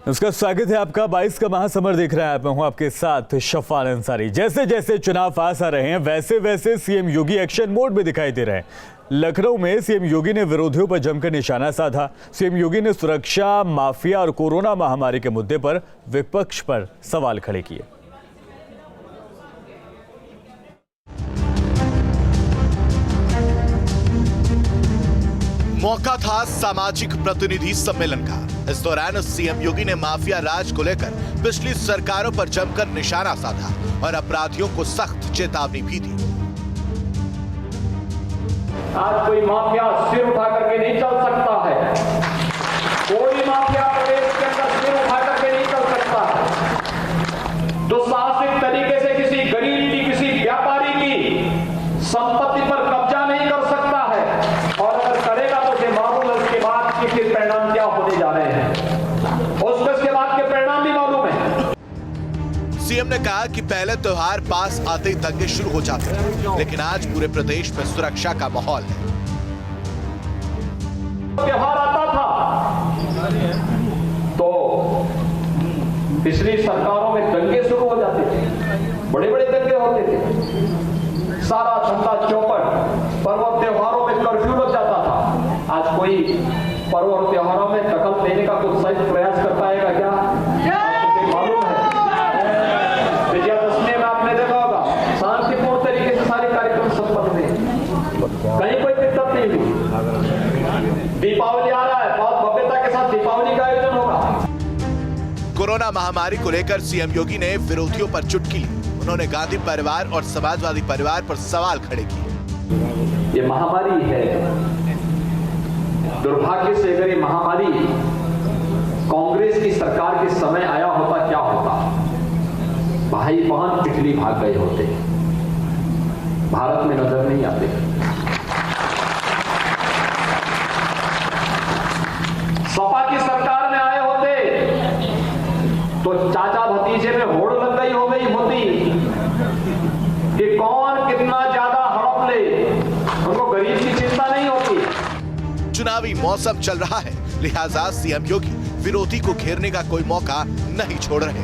नमस्कार, स्वागत है आपका। 22 का महासमर देख रहे हैं आप। मैं हूं आपके साथ शफान अंसारी। जैसे जैसे चुनाव पास आ रहे हैं वैसे वैसे सीएम योगी एक्शन मोड में दिखाई दे रहे हैं। लखनऊ में सीएम योगी ने विरोधियों पर जमकर निशाना साधा। सीएम योगी ने सुरक्षा, माफिया और कोरोना महामारी के मुद्दे पर विपक्ष पर सवाल खड़े किए। मौका था सामाजिक प्रतिनिधि सम्मेलन का। इस दौरान सीएम योगी ने माफिया राज को लेकर पिछली सरकारों पर जमकर निशाना साधा और अपराधियों को सख्त चेतावनी भी दी। आज कोई माफिया सिर उठा करके नहीं चल सकता है। कोई माफिया प्रदेश के अंदर सिर उठा करके नहीं चल सकता है। दुस्साहसिक तरीके से किसी गरीब की, किसी व्यापारी की संपत्ति पर कब्जा नहीं कर सकता है, और अगर करेगा तो उसे मालूम है उसके बाद के फिर परिणाम क्या होने जा रहे हैं। उसके बाद के परिणाम भी मालूम है। सीएम ने कहा कि पहले त्योहार पास आते ही दंगे शुरू हो जाते थे, लेकिन आज पूरे प्रदेश में सुरक्षा का माहौल है। त्योहार आता था तो पिछली सरकारों में दंगे शुरू हो जाते थे, बड़े बड़े दंगे होते थे, सारा धंधा चौपट, पर्व और त्योहारों में कर्फ्यू लग जाता था। आज कोई पर्व और त्योहारों में दखल देने का कुछ सही प्रयास कर पाएगा क्या? मालूम है विजयादशमी में आपने देखा होगा शांतिपूर्ण तरीके से सारे कार्यक्रम संपन्न हुए, कहीं कोई दिक्कत नहीं हुई। दीपावली आ रहा है, बहुत भव्यता के साथ दीपावली का आयोजन होगा। कोरोना महामारी को लेकर सीएम योगी ने विरोधियों पर चुटकी ली। उन्होंने गांधी परिवार और समाजवादी परिवार पर सवाल खड़े किए। ये महामारी है, दुर्भाग्य से अगर ये महामारी कांग्रेस की सरकार के समय आया होता क्या होता? भाई बहन इटली भाग गए होते, भारत में नजर नहीं आते। सपा की सरकार में आए होते तो चाचा भतीजे में होड़ लग गई हो गई होती कि कौन कितना ज्यादा हड़प ले, उनको गरीब की चिंता नहीं होती। चुनावी मौसम चल रहा है, लिहाजा सीएम योगी विरोधी को घेरने का कोई मौका नहीं छोड़ रहे।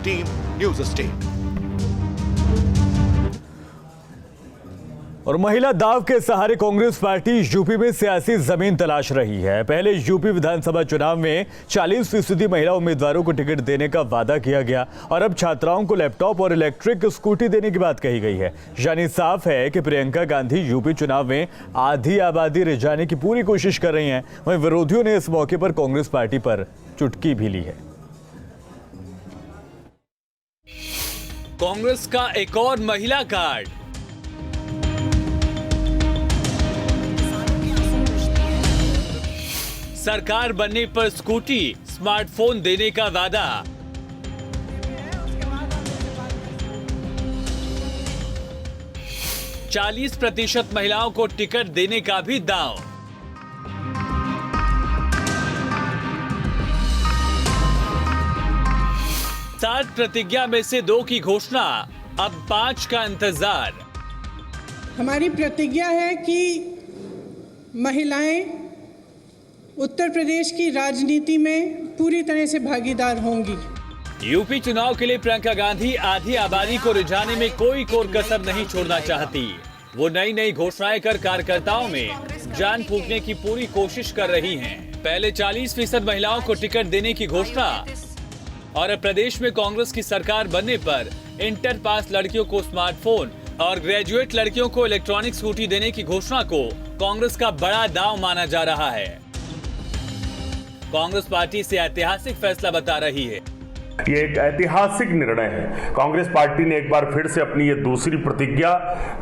Team news state. और महिला दाव के सहारे कांग्रेस पार्टी यूपी में सियासी जमीन तलाश रही है। पहले यूपी विधानसभा चुनाव में 40% महिला उम्मीदवारों को टिकट देने का वादा किया गया और अब छात्राओं को लैपटॉप और इलेक्ट्रिक स्कूटी देने की बात कही गई है। यानी साफ है कि प्रियंका गांधी यूपी चुनाव में आधी आबादी रिझाने की पूरी कोशिश कर रही हैं। वहीं विरोधियों ने इस मौके पर कांग्रेस पार्टी पर चुटकी भी ली है। कांग्रेस का एक और महिला कार्ड। सरकार बनने पर स्कूटी, स्मार्टफोन देने का वादा। चालीस 40% महिलाओं को टिकट देने का भी दांव। सात प्रतिज्ञा में से 2 की घोषणा, अब 5 का इंतजार। हमारी प्रतिज्ञा है कि महिलाएं उत्तर प्रदेश की राजनीति में पूरी तरह से भागीदार होंगी। यूपी चुनाव के लिए प्रियंका गांधी आधी आबादी को रिझाने में कोई कोर कसर नहीं छोड़ना चाहती। वो नई नई घोषणाएं कर कार्यकर्ताओं में जान फूंकने की पूरी कोशिश कर रही हैं। पहले 40% महिलाओं को टिकट देने की घोषणा और अब प्रदेश में कांग्रेस की सरकार बनने पर इंटर पास लड़कियों को स्मार्टफोन और ग्रेजुएट लड़कियों को इलेक्ट्रॉनिक स्कूटी देने की घोषणा को कांग्रेस का बड़ा दांव माना जा रहा है। कांग्रेस पार्टी इसे ऐतिहासिक फैसला बता रही है। ये एक ऐतिहासिक निर्णय है। कांग्रेस पार्टी ने एक बार फिर से अपनी ये दूसरी प्रतिज्ञा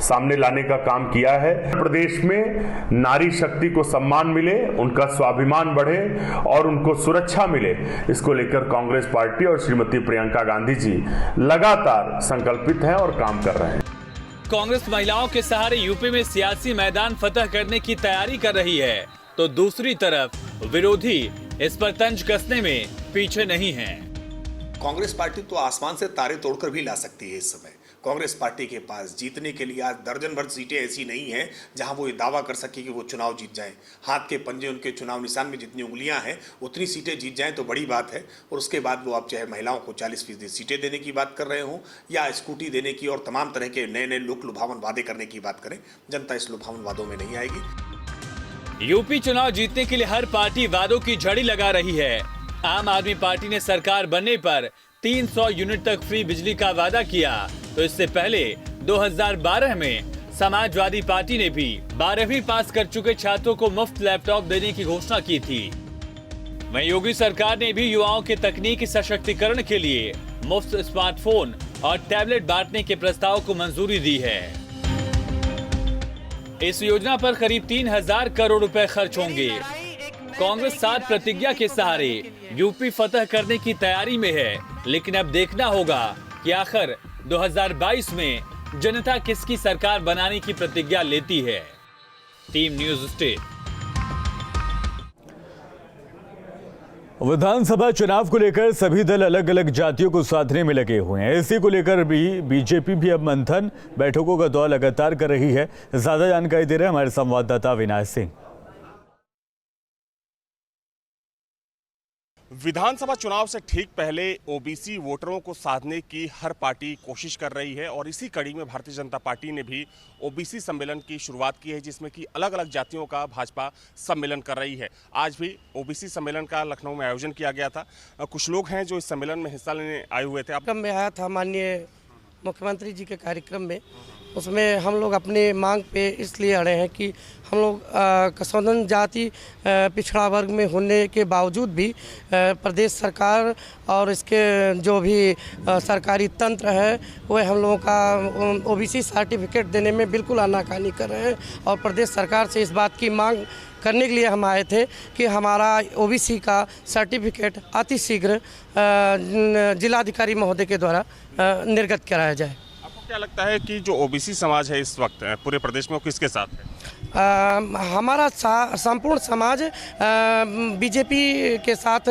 सामने लाने का काम किया है। प्रदेश में नारी शक्ति को सम्मान मिले, उनका स्वाभिमान बढ़े और उनको सुरक्षा मिले, इसको लेकर कांग्रेस पार्टी और श्रीमती प्रियंका गांधी जी लगातार संकल्पित हैं और काम कर रहे हैं। कांग्रेस महिलाओं के सहारे यूपी में सियासी मैदान फतह करने की तैयारी कर रही है, तो दूसरी तरफ विरोधी इस पर तंज कसने में पीछे नहीं हैं। कांग्रेस पार्टी तो आसमान से तारे तोड़कर भी ला सकती है इस समय। कांग्रेस पार्टी के पास जीतने के लिए आज दर्जन भर सीटें ऐसी नहीं हैं जहां वो ये दावा कर सके कि वो चुनाव जीत जाएं। हाथ के पंजे उनके चुनाव निशान में जितनी उंगलियां हैं उतनी सीटें जीत जाएं तो बड़ी बात है। और उसके बाद वो आप चाहे महिलाओं को 40% सीटें देने की बात कर रहे हों या स्कूटी देने की और तमाम तरह के नए नए लुभावन वादे करने की बात करें, जनता इस लुभावन वादों में नहीं आएगी। यूपी चुनाव जीतने के लिए हर पार्टी वादों की झड़ी लगा रही है। आम आदमी पार्टी ने सरकार बनने पर 300 यूनिट तक फ्री बिजली का वादा किया, तो इससे पहले 2012 में समाजवादी पार्टी ने भी 12वीं पास कर चुके छात्रों को मुफ्त लैपटॉप देने की घोषणा की थी। वहीं योगी सरकार ने भी युवाओं के तकनीकी सशक्तिकरण के लिए मुफ्त स्मार्टफोन और टैबलेट बांटने के प्रस्ताव को मंजूरी दी है। इस योजना पर करीब 3000 करोड़ रुपए खर्च होंगे। कांग्रेस 7 प्रतिज्ञा के सहारे यूपी फतह करने की तैयारी में है, लेकिन अब देखना होगा कि आखिर 2022 में जनता किसकी सरकार बनाने की प्रतिज्ञा लेती है। Team news state. विधानसभा चुनाव को लेकर सभी दल अलग अलग जातियों को साधने में लगे हुए हैं। इसी को लेकर भी बीजेपी भी अब मंथन बैठकों का दौर लगातार कर रही है। ज्यादा जानकारी दे रहे हैं हमारे संवाददाता अविनाश सिंह। विधानसभा चुनाव से ठीक पहले ओबीसी वोटरों को साधने की हर पार्टी कोशिश कर रही है और इसी कड़ी में भारतीय जनता पार्टी ने भी ओबीसी सम्मेलन की शुरुआत की है, जिसमें कि अलग अलग जातियों का भाजपा सम्मेलन कर रही है। आज भी ओबीसी सम्मेलन का लखनऊ में आयोजन किया गया था। कुछ लोग हैं जो इस सम्मेलन में हिस्सा लेने आए हुए थे। कार्यक्रम में आया था माननीय मुख्यमंत्री जी के कार्यक्रम में, उसमें हम लोग अपने मांग पे इसलिए अड़े हैं कि हम लोग कसौंदन जाति पिछड़ा वर्ग में होने के बावजूद भी प्रदेश सरकार और इसके जो भी सरकारी तंत्र है वह हम लोगों का ओबीसी सर्टिफिकेट देने में बिल्कुल आनाकानी कर रहे हैं। और प्रदेश सरकार से इस बात की मांग करने के लिए हम आए थे कि हमारा ओबीसी का सर्टिफिकेट अतिशीघ्र जिलाधिकारी महोदय के द्वारा निर्गत कराया जाए। आपको क्या लगता है कि जो ओबीसी समाज है इस वक्त पूरे प्रदेश में वो किसके साथ है? हमारा संपूर्ण समाज बीजेपी के साथ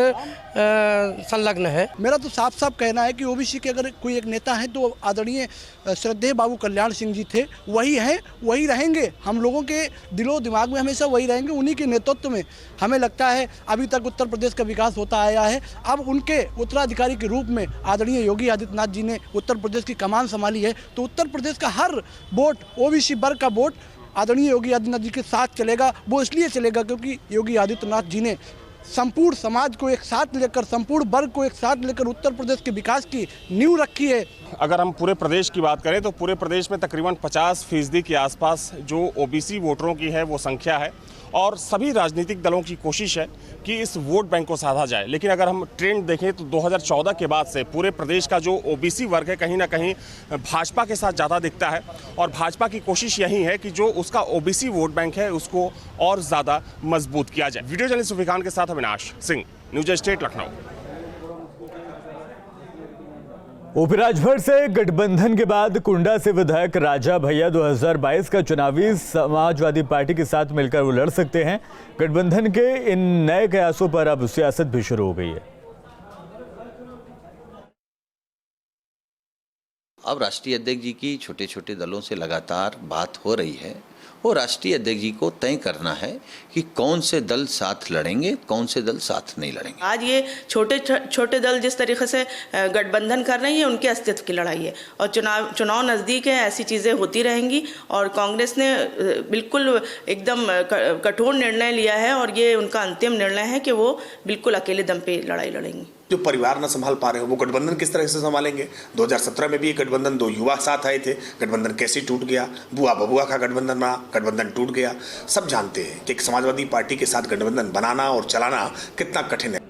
संलग्न है। मेरा तो साफ साफ कहना है कि ओबीसी के अगर कोई एक नेता है तो आदरणीय श्रद्धेय बाबू कल्याण सिंह जी थे, वही हैं, वही रहेंगे। हम लोगों के दिलो दिमाग में हमेशा वही रहेंगे। उन्हीं के नेतृत्व में हमें लगता है अभी तक उत्तर प्रदेश का विकास होता आया है। अब उनके उत्तराधिकारी के रूप में आदरणीय योगी आदित्यनाथ जी ने उत्तर प्रदेश की कमान संभाली है, तो उत्तर प्रदेश का हर वोट ओबीसी वर्ग का वोट आदरणीय योगी आदित्यनाथ जी के साथ चलेगा। वो इसलिए चलेगा क्योंकि योगी आदित्यनाथ जी ने संपूर्ण समाज को एक साथ लेकर, संपूर्ण वर्ग को एक साथ लेकर उत्तर प्रदेश के विकास की नींव रखी है। अगर हम पूरे प्रदेश की बात करें तो पूरे प्रदेश में तकरीबन 50% के आसपास जो ओबीसी वोटरों की है वो संख्या है और सभी राजनीतिक दलों की कोशिश है कि इस वोट बैंक को साधा जाए। लेकिन अगर हम ट्रेंड देखें तो 2014 के बाद से पूरे प्रदेश का जो ओबीसी वर्ग है कहीं ना कहीं भाजपा के साथ ज़्यादा दिखता है और भाजपा की कोशिश यही है कि जो उसका ओबीसी वोट बैंक है उसको और ज़्यादा मजबूत किया जाए। वीडियो जर्नलिस्ट सुफिकान के साथ अविनाश सिंह, न्यूज़ स्टेट, लखनऊ। ऊपी राजभर से गठबंधन के बाद कुंडा से विधायक राजा भैया 2022 का चुनावी समाजवादी पार्टी के साथ मिलकर वो लड़ सकते हैं। गठबंधन के इन नए कयासों पर अब सियासत भी शुरू हो गई है। अब राष्ट्रीय अध्यक्ष जी की छोटे छोटे दलों से लगातार बात हो रही है और राष्ट्रीय अध्यक्ष जी को तय करना है कि कौन से दल साथ लड़ेंगे, कौन से दल साथ नहीं लड़ेंगे। आज ये छोटे छोटे दल जिस तरीके से गठबंधन कर रही है उनके अस्तित्व की लड़ाई है और चुनाव नज़दीक है, ऐसी चीज़ें होती रहेंगी। और कांग्रेस ने बिल्कुल एकदम कठोर निर्णय लिया है और ये उनका अंतिम निर्णय है कि वो बिल्कुल अकेले दम पे लड़ाई लड़ेंगी। जो परिवार न संभाल पा रहे हो वो गठबंधन किस तरह से संभालेंगे? 2017 में भी ये गठबंधन 2 युवा साथ आए थे, गठबंधन कैसे टूट गया? बुआ बबुआ का गठबंधन बना, गठबंधन टूट गया। सब जानते हैं कि एक समाजवादी पार्टी के साथ गठबंधन बनाना और चलाना कितना कठिन है।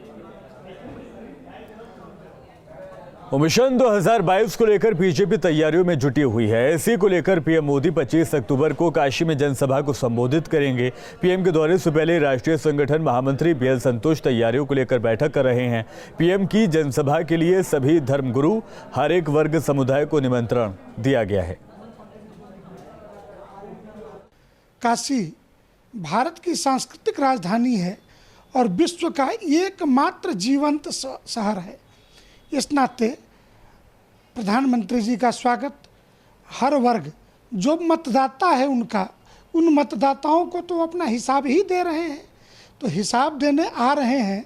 मिशन 2022 को लेकर बीजेपी तैयारियों में जुटी हुई है। इसी को लेकर पीएम मोदी 25 अक्टूबर को काशी में जनसभा को संबोधित करेंगे। पीएम के दौरे से पहले राष्ट्रीय संगठन महामंत्री बीएल संतोष तैयारियों को लेकर बैठक कर रहे हैं। पीएम की जनसभा के लिए सभी धर्मगुरु, हर एक वर्ग समुदाय को निमंत्रण दिया गया है। काशी भारत की सांस्कृतिक राजधानी है और विश्व का एकमात्र जीवंत शहर है। इस नाते प्रधानमंत्री जी का स्वागत हर वर्ग जो मतदाता है उन मतदाताओं को तो अपना हिसाब ही दे रहे हैं, तो हिसाब देने आ रहे हैं।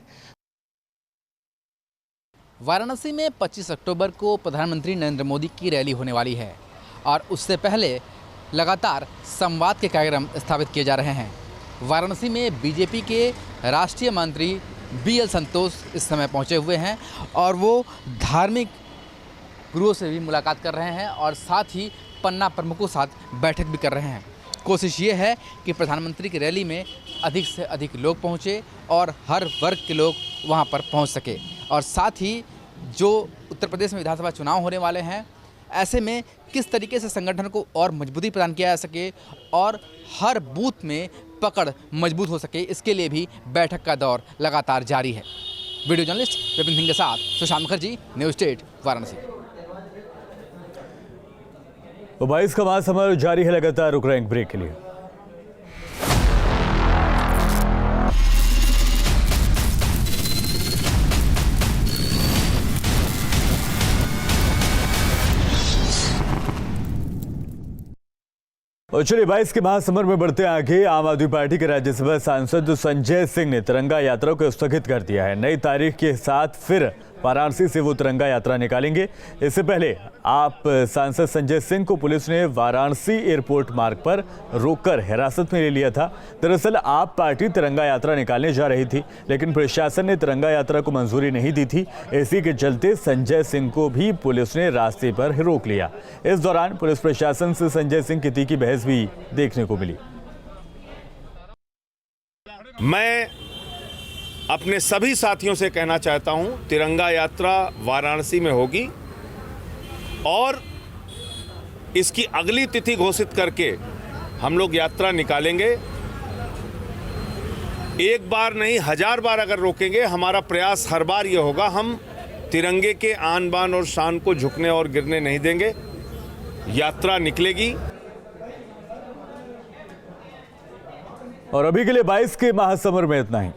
वाराणसी में 25 अक्टूबर को प्रधानमंत्री नरेंद्र मोदी की रैली होने वाली है और उससे पहले लगातार संवाद के कार्यक्रम स्थापित किए जा रहे हैं। वाराणसी में बीजेपी के राष्ट्रीय मंत्री BL संतोष इस समय पहुंचे हुए हैं और वो धार्मिक गुरुओं से भी मुलाकात कर रहे हैं और साथ ही पन्ना प्रमुखों के साथ बैठक भी कर रहे हैं। कोशिश ये है कि प्रधानमंत्री की रैली में अधिक से अधिक लोग पहुंचे और हर वर्ग के लोग वहां पर पहुंच सके और साथ ही जो उत्तर प्रदेश में विधानसभा चुनाव होने वाले हैं, ऐसे में किस तरीके से संगठन को और मजबूती प्रदान किया जा सके और हर बूथ में पकड़ मजबूत हो सके, इसके लिए भी बैठक का दौर लगातार जारी है। वीडियो जर्नलिस्ट विपिन सिंह के साथ सुशांत मुखर्जी, न्यूज़ 8 वाराणसी। तो 22 का महासमर जारी है, लगातार रुक रहे हैं ब्रेक के लिए। और चलिए 22 के महासमर में बढ़ते आगे। आम आदमी पार्टी के राज्यसभा सांसद संजय सिंह ने तिरंगा यात्रा को स्थगित कर दिया है। नई तारीख के साथ फिर वाराणसी से वो तिरंगा यात्रा निकालेंगे। इससे पहले आप सांसद संजय सिंह को पुलिस ने वाराणसी एयरपोर्ट मार्ग पर रोककर हिरासत में ले लिया था। दरअसल आप पार्टी तिरंगा यात्रा निकालने जा रही थी, लेकिन प्रशासन ने तिरंगा यात्रा को मंजूरी नहीं दी थी। इसी के चलते संजय सिंह को भी पुलिस ने रास्ते पर रोक लिया। इस दौरान पुलिस प्रशासन से संजय सिंह की तीखी बहस भी देखने को मिली। मैं अपने सभी साथियों से कहना चाहता हूं, तिरंगा यात्रा वाराणसी में होगी और इसकी अगली तिथि घोषित करके हम लोग यात्रा निकालेंगे। एक बार नहीं, 1000 बार अगर रोकेंगे, हमारा प्रयास हर बार ये होगा, हम तिरंगे के आन बान और शान को झुकने और गिरने नहीं देंगे। यात्रा निकलेगी। और अभी के लिए 22 के महासमर में इतना ही।